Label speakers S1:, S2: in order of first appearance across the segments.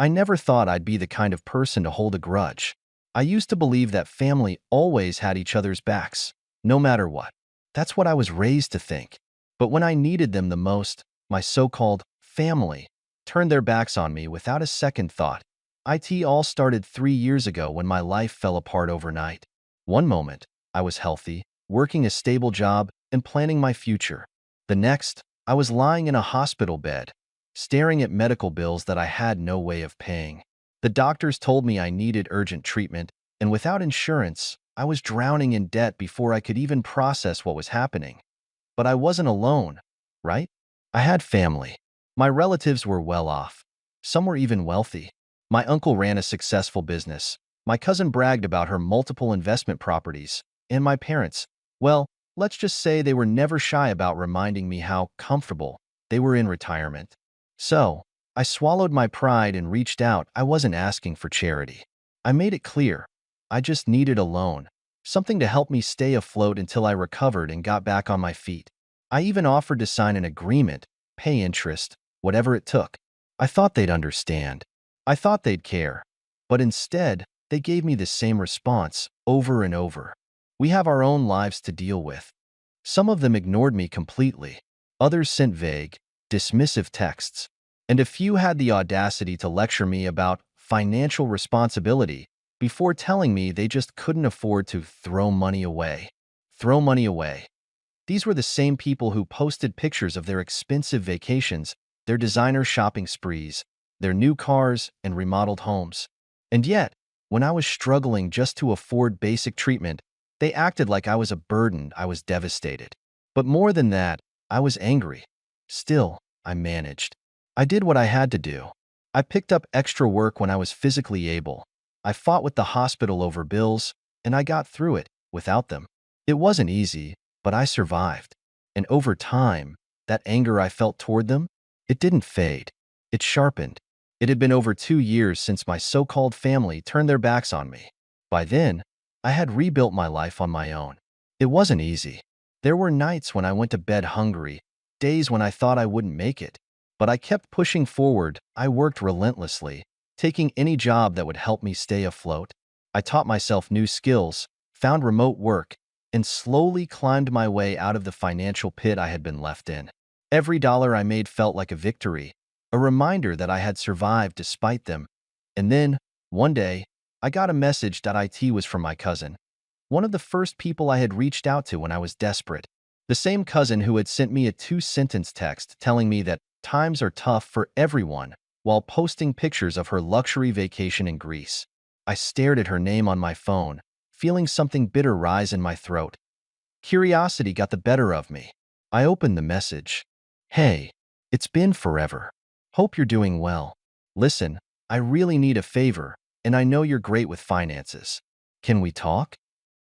S1: I never thought I'd be the kind of person to hold a grudge. I used to believe that family always had each other's backs, no matter what. That's what I was raised to think. But when I needed them the most, my so-called family turned their backs on me without a second thought. It all started 3 years ago when my life fell apart overnight. One moment, I was healthy, working a stable job, and planning my future. The next, I was lying in a hospital bed, staring at medical bills that I had no way of paying. The doctors told me I needed urgent treatment, and without insurance, I was drowning in debt before I could even process what was happening. But I wasn't alone, right? I had family. My relatives were well off. Some were even wealthy. My uncle ran a successful business. My cousin bragged about her multiple investment properties. And my parents, well, let's just say they were never shy about reminding me how comfortable they were in retirement. So, I swallowed my pride and reached out. I wasn't asking for charity. I made it clear. I just needed a loan, something to help me stay afloat until I recovered and got back on my feet. I even offered to sign an agreement, pay interest, whatever it took. I thought they'd understand. I thought they'd care. But instead, they gave me the same response over and over. We have our own lives to deal with. Some of them ignored me completely. Others sent vague, dismissive texts. And a few had the audacity to lecture me about financial responsibility before telling me they just couldn't afford to throw money away. Throw money away. These were the same people who posted pictures of their expensive vacations, their designer shopping sprees, their new cars and remodeled homes. And yet, when I was struggling just to afford basic treatment, they acted like I was a burden. I was devastated. But more than that, I was angry. Still, I managed. I did what I had to do. I picked up extra work when I was physically able. I fought with the hospital over bills, and I got through it without them. It wasn't easy, but I survived. And over time, that anger I felt toward them, it didn't fade. It sharpened. It had been over 2 years since my so-called family turned their backs on me. By then, I had rebuilt my life on my own. It wasn't easy. There were nights when I went to bed hungry, days when I thought I wouldn't make it. But I kept pushing forward. I worked relentlessly, taking any job that would help me stay afloat. I taught myself new skills, found remote work, and slowly climbed my way out of the financial pit I had been left in. Every dollar I made felt like a victory, a reminder that I had survived despite them. And then, one day, I got a message that it was from my cousin, one of the first people I had reached out to when I was desperate. The same cousin who had sent me a 2-sentence text telling me that times are tough for everyone while posting pictures of her luxury vacation in Greece. I stared at her name on my phone, feeling something bitter rise in my throat. Curiosity got the better of me. I opened the message. Hey, it's been forever. Hope you're doing well. Listen, I really need a favor, and I know you're great with finances. Can we talk?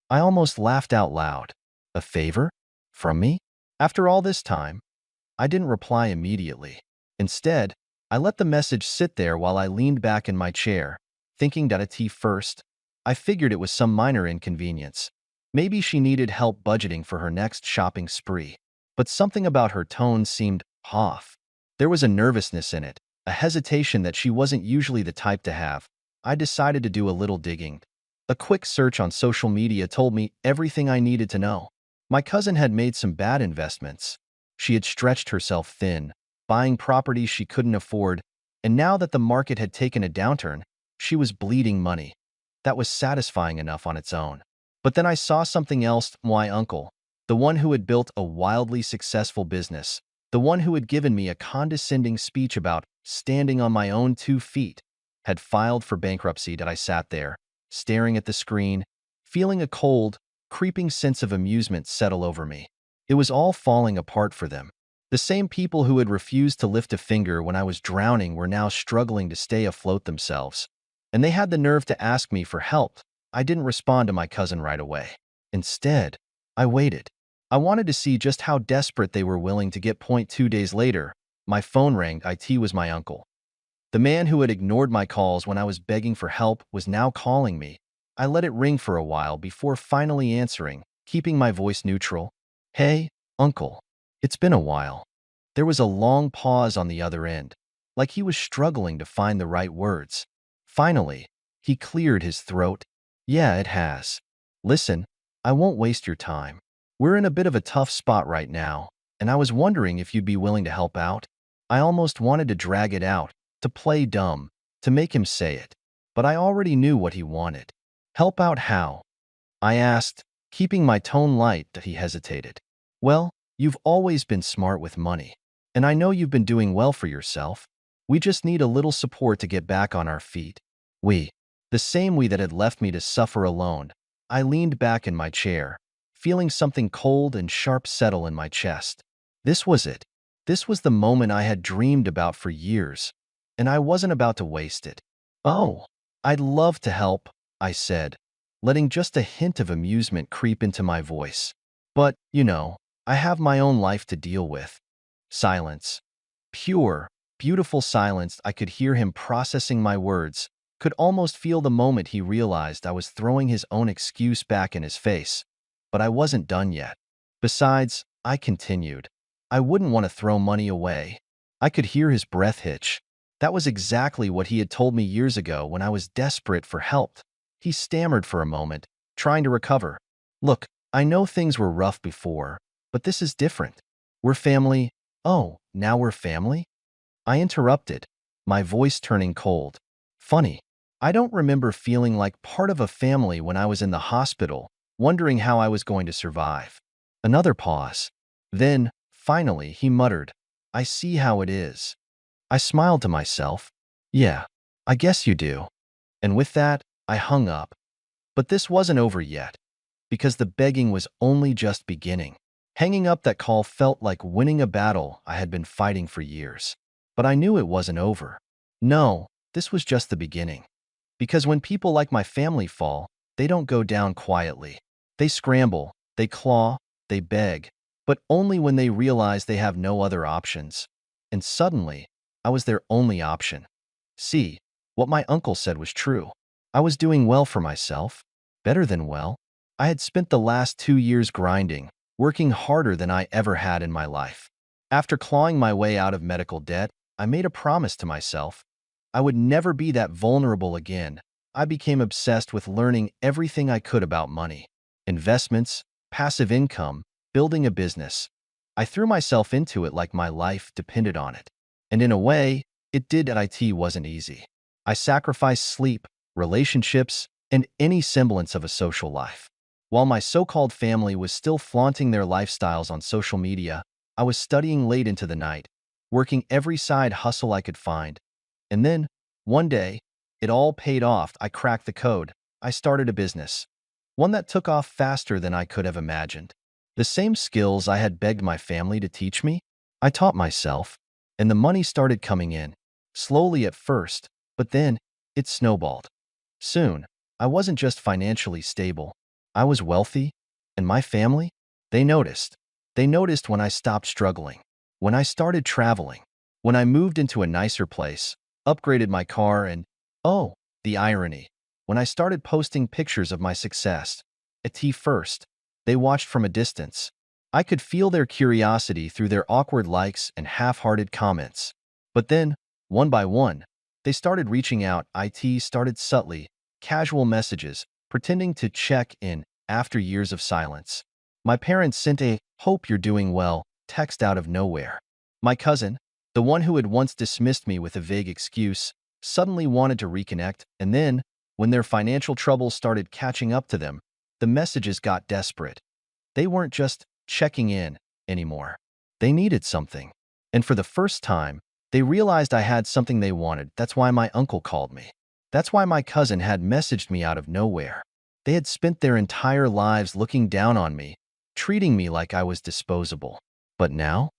S1: I almost laughed out loud. A favor? From me? After all this time? I didn't reply immediately. Instead, I let the message sit there while I leaned back in my chair, thinking that a tea first. I figured it was some minor inconvenience. Maybe she needed help budgeting for her next shopping spree. But something about her tone seemed off. There was a nervousness in it, a hesitation that she wasn't usually the type to have. I decided to do a little digging. A quick search on social media told me everything I needed to know. My cousin had made some bad investments. She had stretched herself thin, buying properties she couldn't afford, and now that the market had taken a downturn, she was bleeding money. That was satisfying enough on its own. But then I saw something else. My uncle, the one who had built a wildly successful business, the one who had given me a condescending speech about standing on my own 2 feet, had filed for bankruptcy. That I sat there, staring at the screen, feeling a cold, creeping sense of amusement settle over me. It was all falling apart for them. The same people who had refused to lift a finger when I was drowning were now struggling to stay afloat themselves. And they had the nerve to ask me for help. I didn't respond to my cousin right away. Instead, I waited. I wanted to see just how desperate they were willing to get. 2 days later, my phone rang. It was my uncle. The man who had ignored my calls when I was begging for help was now calling me. I let it ring for a while before finally answering, keeping my voice neutral. Hey, uncle. It's been a while. There was a long pause on the other end. like he was struggling to find the right words. Finally, he cleared his throat. Yeah, it has. Listen, I won't waste your time. We're in a bit of a tough spot right now, and I was wondering if you'd be willing to help out. I almost wanted to drag it out, to play dumb, to make him say it. But I already knew what he wanted. Help out how? I asked, keeping my tone light that he hesitated. Well, you've always been smart with money, and I know you've been doing well for yourself. We just need a little support to get back on our feet. We, the same we that had left me to suffer alone. I leaned back in my chair, feeling something cold and sharp settle in my chest. This was it. This was the moment I had dreamed about for years, and I wasn't about to waste it. Oh, I'd love to help, I said, letting just a hint of amusement creep into my voice. But, I have my own life to deal with. Silence. Pure, beautiful silence. I could hear him processing my words, could almost feel the moment he realized I was throwing his own excuse back in his face. But I wasn't done yet. Besides, I continued, I wouldn't want to throw money away. I could hear his breath hitch. That was exactly what he had told me years ago when I was desperate for help. He stammered for a moment, trying to recover. Look, I know things were rough before, but this is different. We're family. Oh, now we're family? I interrupted, my voice turning cold. Funny, I don't remember feeling like part of a family when I was in the hospital, wondering how I was going to survive. Another pause. Then, finally, he muttered, I see how it is. I smiled to myself. Yeah, I guess you do. And with that, I hung up. But this wasn't over yet, because the begging was only just beginning. Hanging up that call felt like winning a battle I had been fighting for years. But I knew it wasn't over. No, this was just the beginning. Because when people like my family fall, they don't go down quietly. They scramble, they claw, they beg, but only when they realize they have no other options. And suddenly, I was their only option. See, what my uncle said was true. I was doing well for myself, better than well. I had spent the last 2 years grinding, working harder than I ever had in my life. After clawing my way out of medical debt, I made a promise to myself. I would never be that vulnerable again. I became obsessed with learning everything I could about money, investments, passive income, building a business. I threw myself into it like my life depended on it. And in a way, it did. It wasn't easy. I sacrificed sleep, relationships, and any semblance of a social life. While my so-called family was still flaunting their lifestyles on social media, I was studying late into the night, working every side hustle I could find. And then, one day, it all paid off. I cracked the code. I started a business. One that took off faster than I could have imagined. The same skills I had begged my family to teach me, I taught myself, and the money started coming in. Slowly at first, but then, it snowballed. Soon, I wasn't just financially stable. I was wealthy, and my family, they noticed. They noticed when I stopped struggling, when I started traveling, when I moved into a nicer place, upgraded my car, and, oh, the irony, when I started posting pictures of my success. At first, they watched from a distance. I could feel their curiosity through their awkward likes and half-hearted comments. But then, one by one, they started reaching out. It started subtly, casual messages, pretending to check in after years of silence. My parents sent a "hope you're doing well" text out of nowhere. My cousin, the one who had once dismissed me with a vague excuse, suddenly wanted to reconnect, and then, when their financial troubles started catching up to them, the messages got desperate. They weren't just checking in anymore. They needed something. And for the first time, they realized I had something they wanted. That's why my uncle called me. That's why my cousin had messaged me out of nowhere. They had spent their entire lives looking down on me, treating me like I was disposable. But now,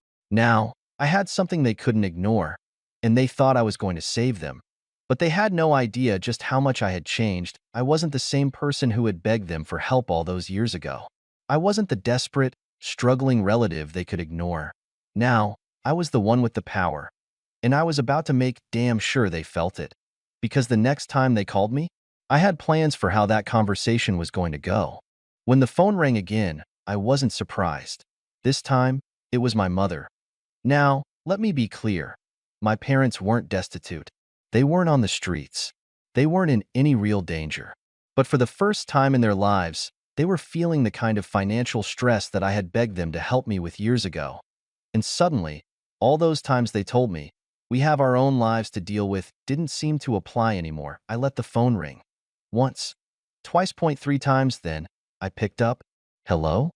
S1: I had something they couldn't ignore, and they thought I was going to save them. But they had no idea just how much I had changed. I wasn't the same person who had begged them for help all those years ago. I wasn't the desperate, struggling relative they could ignore. Now, I was the one with the power. And I was about to make damn sure they felt it. Because the next time they called me, I had plans for how that conversation was going to go. When the phone rang again, I wasn't surprised. This time, it was my mother. Now, let me be clear. My parents weren't destitute. They weren't on the streets. They weren't in any real danger. But for the first time in their lives, they were feeling the kind of financial stress that I had begged them to help me with years ago. And suddenly, all those times they told me, "We have our own lives to deal with," didn't seem to apply anymore. I let the phone ring. Once, twice, three times, then I picked up. "Hello?"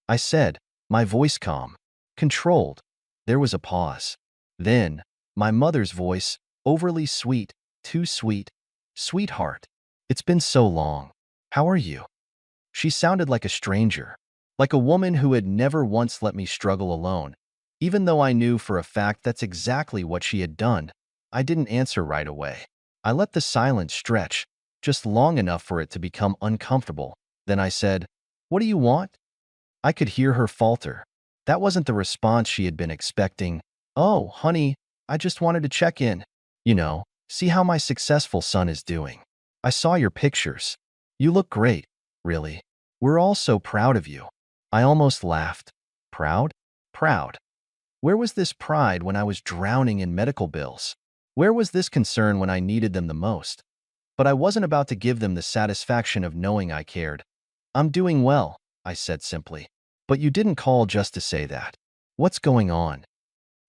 S1: I said, my voice calm, controlled. There was a pause. Then, my mother's voice, overly sweet, too sweet. "Sweetheart, it's been so long. How are you?" She sounded like a stranger, like a woman who had never once let me struggle alone. Even though I knew for a fact that's exactly what she had done, I didn't answer right away. I let the silence stretch, just long enough for it to become uncomfortable. Then I said, "What do you want?" I could hear her falter. That wasn't the response she had been expecting. "Oh, honey, I just wanted to check in. See how my successful son is doing. I saw your pictures. You look great, really. We're all so proud of you." I almost laughed. Proud? Proud. Where was this pride when I was drowning in medical bills? Where was this concern when I needed them the most? But I wasn't about to give them the satisfaction of knowing I cared. "I'm doing well," I said simply. "But you didn't call just to say that. What's going on?"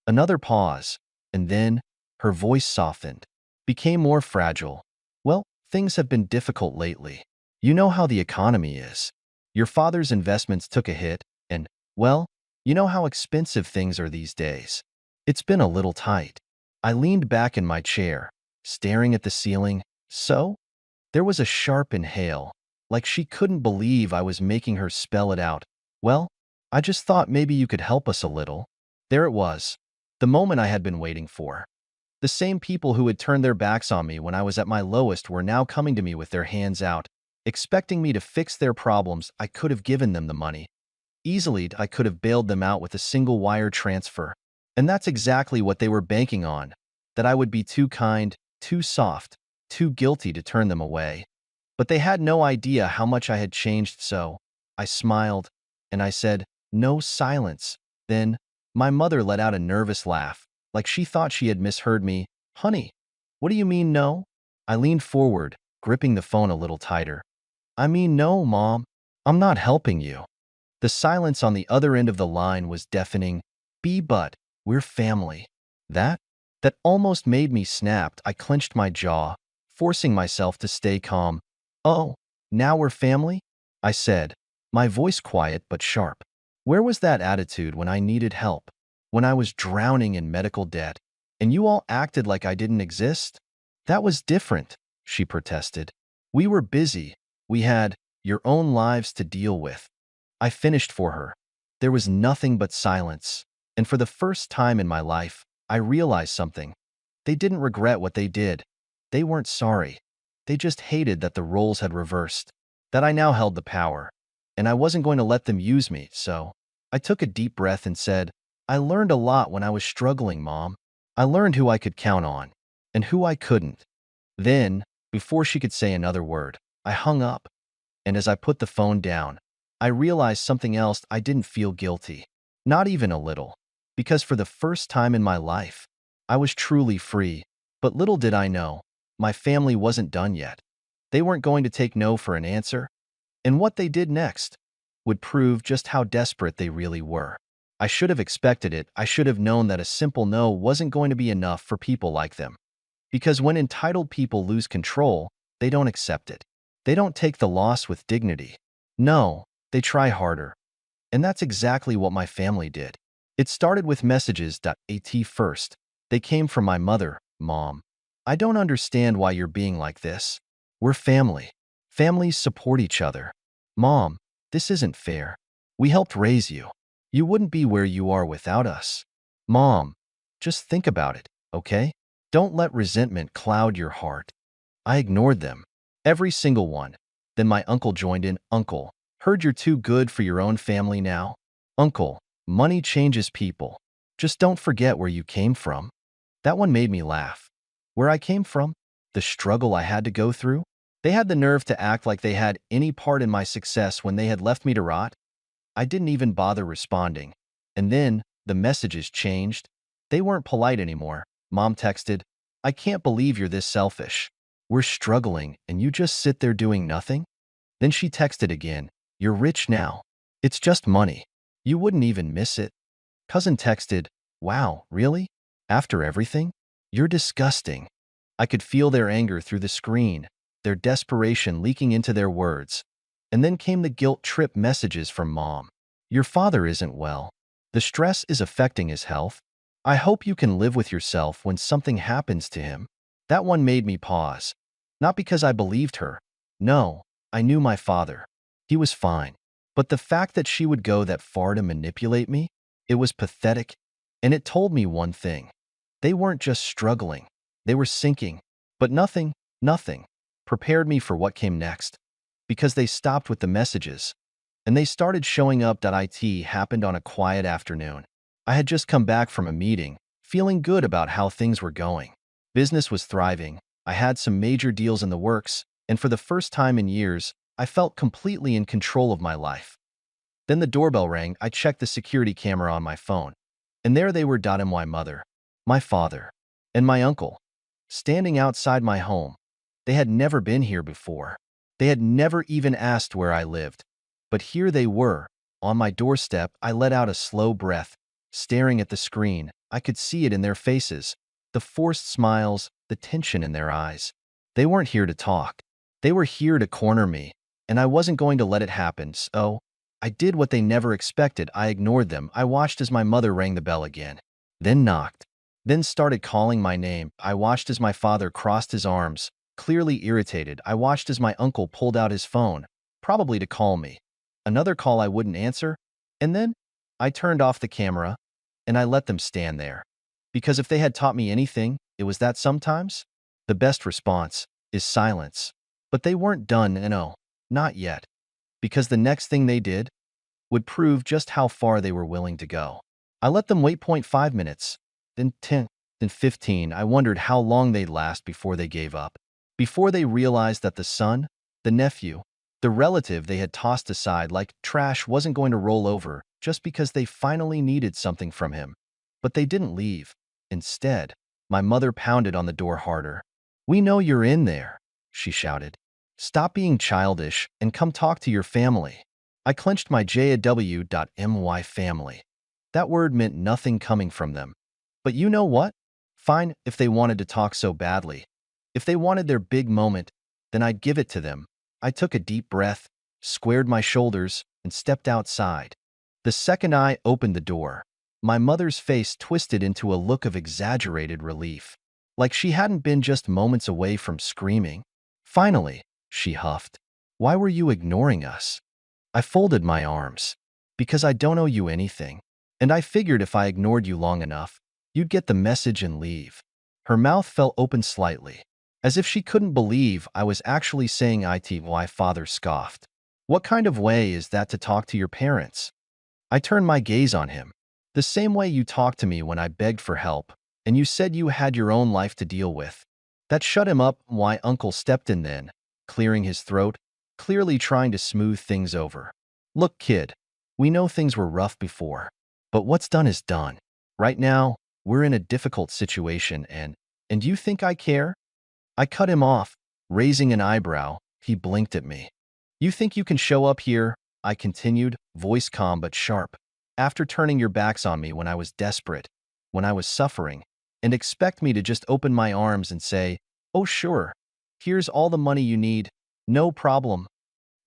S1: Another pause, and then her voice softened, became more fragile. "Well, things have been difficult lately. You know how the economy is. Your father's investments took a hit, and, well, you know how expensive things are these days. It's been a little tight." I leaned back in my chair, staring at the ceiling. "So?" There was a sharp inhale, like she couldn't believe I was making her spell it out. "Well, I just thought maybe you could help us a little." There it was, the moment I had been waiting for. The same people who had turned their backs on me when I was at my lowest were now coming to me with their hands out, expecting me to fix their problems. I could have given them the money. Easily, I could have bailed them out with a single wire transfer. And that's exactly what they were banking on, that I would be too kind, too soft, too guilty to turn them away. But they had no idea how much I had changed, so I smiled, and I said, "No." Silence. Then, my mother let out a nervous laugh, like she thought she had misheard me. "Honey, what do you mean, no?" I leaned forward, gripping the phone a little tighter. "I mean, no, Mom. I'm not helping you." The silence on the other end of the line was deafening. But we're family." That? That almost made me snap. I clenched my jaw, forcing myself to stay calm. "Oh, now we're family?" I said, my voice quiet but sharp. Where was that attitude when I needed help? When I was drowning in medical debt, and you all acted like I didn't exist? "That was different," she protested. "We were busy. We had your own lives to deal with." I finished for her. There was nothing but silence. And for the first time in my life, I realized something. They didn't regret what they did. They weren't sorry. They just hated that the roles had reversed, that I now held the power. And I wasn't going to let them use me, so I took a deep breath and said, "I learned a lot when I was struggling, Mom. I learned who I could count on, and who I couldn't." Then, before she could say another word, I hung up. And as I put the phone down, I realized something else. I didn't feel guilty. Not even a little. Because for the first time in my life, I was truly free. But little did I know, my family wasn't done yet. They weren't going to take no for an answer. And what they did next would prove just how desperate they really were. I should have expected it. I should have known that a simple no wasn't going to be enough for people like them. Because when entitled people lose control, they don't accept it. They don't take the loss with dignity. No, they try harder. And that's exactly what my family did. It started with messages.at first. They came from my mother. "Mom, I don't understand why you're being like this. We're family. Families support each other. Mom, this isn't fair. We helped raise you. You wouldn't be where you are without us. Mom, just think about it, okay? Don't let resentment cloud your heart." I ignored them. Every single one. Then my uncle joined in. "Uncle, heard you're too good for your own family now? Uncle, money changes people. Just don't forget where you came from." That one made me laugh. Where I came from? The struggle I had to go through? They had the nerve to act like they had any part in my success when they had left me to rot. I didn't even bother responding. And then the messages changed. They weren't polite anymore. Mom texted, I can't believe you're this selfish. We're struggling and you just sit there doing nothing? Then she texted again, you're rich now. It's just money. You wouldn't even miss it. Cousin texted, wow, really? After everything? You're disgusting. I could feel their anger through the screen, their desperation leaking into their words. And then came the guilt trip messages from Mom. Your father isn't well. The stress is affecting his health. I hope you can live with yourself when something happens to him. That one made me pause. Not because I believed her. No, I knew my father. He was fine. But the fact that she would go that far to manipulate me, it was pathetic. And it told me one thing. They weren't just struggling. They were sinking. But nothing prepared me for what came next. Because they stopped with the messages. And they started showing up. It happened on a quiet afternoon. I had just come back from a meeting, feeling good about how things were going. Business was thriving. I had some major deals in the works, and for the first time in years, I felt completely in control of my life. Then the doorbell rang. I checked the security camera on my phone, and there they were. My mother, my father, and my uncle, standing outside my home. They had never been here before. They had never even asked where I lived. But here they were, on my doorstep. I let out a slow breath, staring at the screen. I could see it in their faces, the forced smiles, the tension in their eyes. They weren't here to talk. They were here to corner me, and I wasn't going to let it happen, so I did what they never expected. I ignored them. I watched as my mother rang the bell again, then knocked, then started calling my name. I watched as my father crossed his arms, clearly irritated. I watched as my uncle pulled out his phone, probably to call me. Another call I wouldn't answer, and then I turned off the camera, and I let them stand there. Because if they had taught me anything, it was that sometimes the best response is silence. But they weren't done, no, not yet. Because the next thing they did would prove just how far they were willing to go. I let them wait 0.5 minutes, then 10, then 15. I wondered how long they'd last before they gave up. Before they realized that the son, the nephew, the relative they had tossed aside like trash wasn't going to roll over just because they finally needed something from him. But they didn't leave. Instead, my mother pounded on the door harder. We know you're in there, she shouted. Stop being childish and come talk to your family. I clenched my jaw.my family. That word meant nothing coming from them. But you know what? Fine, if they wanted to talk so badly. If they wanted their big moment, then I'd give it to them. I took a deep breath, squared my shoulders, and stepped outside. The second I opened the door, my mother's face twisted into a look of exaggerated relief, like she hadn't been just moments away from screaming. Finally, she huffed. Why were you ignoring us? I folded my arms. Because I don't owe you anything. And I figured if I ignored you long enough, you'd get the message and leave. Her mouth fell open slightly, as if she couldn't believe I was actually saying it. My father scoffed. What kind of way is that to talk to your parents? I turned my gaze on him. The same way you talked to me when I begged for help, and you said you had your own life to deal with. That shut him up. My uncle stepped in then, clearing his throat, clearly trying to smooth things over. Look, kid, we know things were rough before, but what's done is done. Right now, we're in a difficult situation and you think I care? I cut him off, raising an eyebrow. He blinked at me. You think you can show up here? I continued, voice calm but sharp, after turning your backs on me when I was desperate, when I was suffering, and expect me to just open my arms and say, oh sure, here's all the money you need, no problem.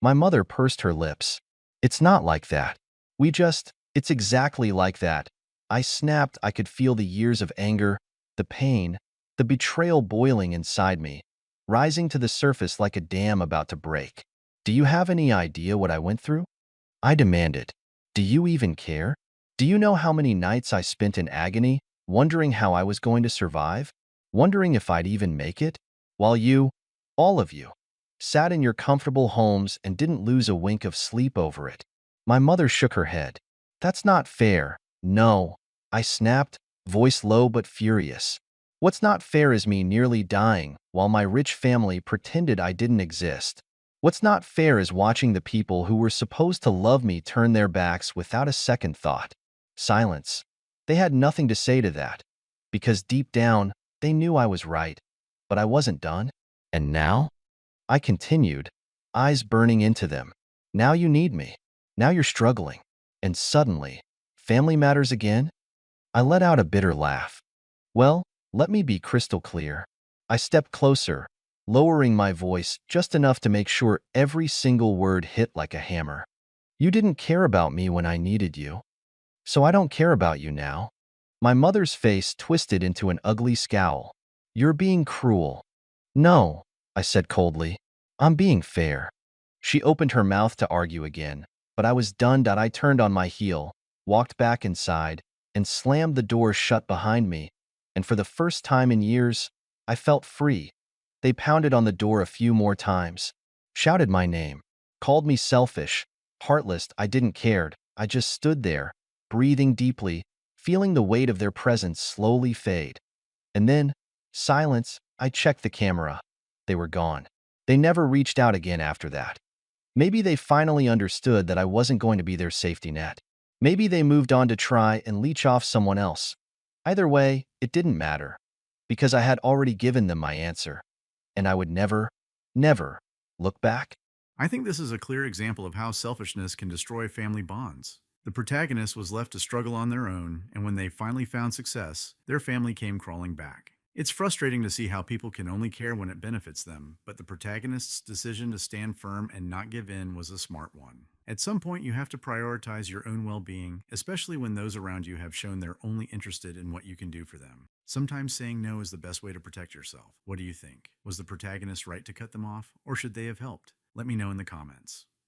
S1: My mother pursed her lips. It's not like that. It's exactly like that. I snapped. I could feel the years of anger, the pain, the betrayal boiling inside me, rising to the surface like a dam about to break. Do you have any idea what I went through? I demanded. Do you even care? Do you know how many nights I spent in agony, wondering how I was going to survive? Wondering if I'd even make it? While you, all of you, sat in your comfortable homes and didn't lose a wink of sleep over it. My mother shook her head. That's not fair. No, I snapped, voice low but furious. What's not fair is me nearly dying while my rich family pretended I didn't exist. What's not fair is watching the people who were supposed to love me turn their backs without a second thought. Silence. They had nothing to say to that. because deep down, they knew I was right, but I wasn't done. And now? I continued, eyes burning into them. Now you need me. Now you're struggling. And suddenly, family matters again? I let out a bitter laugh. Well, let me be crystal clear. I stepped closer, lowering my voice just enough to make sure every single word hit like a hammer. You didn't care about me when I needed you, so I don't care about you now. My mother's face twisted into an ugly scowl. You're being cruel. No, I said coldly. I'm being fair. She opened her mouth to argue again, but I was done. I turned on my heel, walked back inside, and slammed the door shut behind me. And for the first time in years, I felt free. They pounded on the door a few more times, shouted my name, called me selfish, heartless. I didn't care. I just stood there, breathing deeply, feeling the weight of their presence slowly fade. And then, silence. I checked the camera. They were gone. They never reached out again after that. Maybe they finally understood that I wasn't going to be their safety net. Maybe they moved on to try and leech off someone else. Either way, it didn't matter, because I had already given them my answer, and I would never, never look back.
S2: I think this is a clear example of how selfishness can destroy family bonds. The protagonist was left to struggle on their own, and when they finally found success, their family came crawling back. It's frustrating to see how people can only care when it benefits them, but the protagonist's decision to stand firm and not give in was a smart one. At some point, you have to prioritize your own well being, especially when those around you have shown they're only interested in what you can do for them. Sometimes saying no is the best way to protect yourself. What do you think? Was the protagonist right to cut them off, or should they have helped? Let me know in the comments.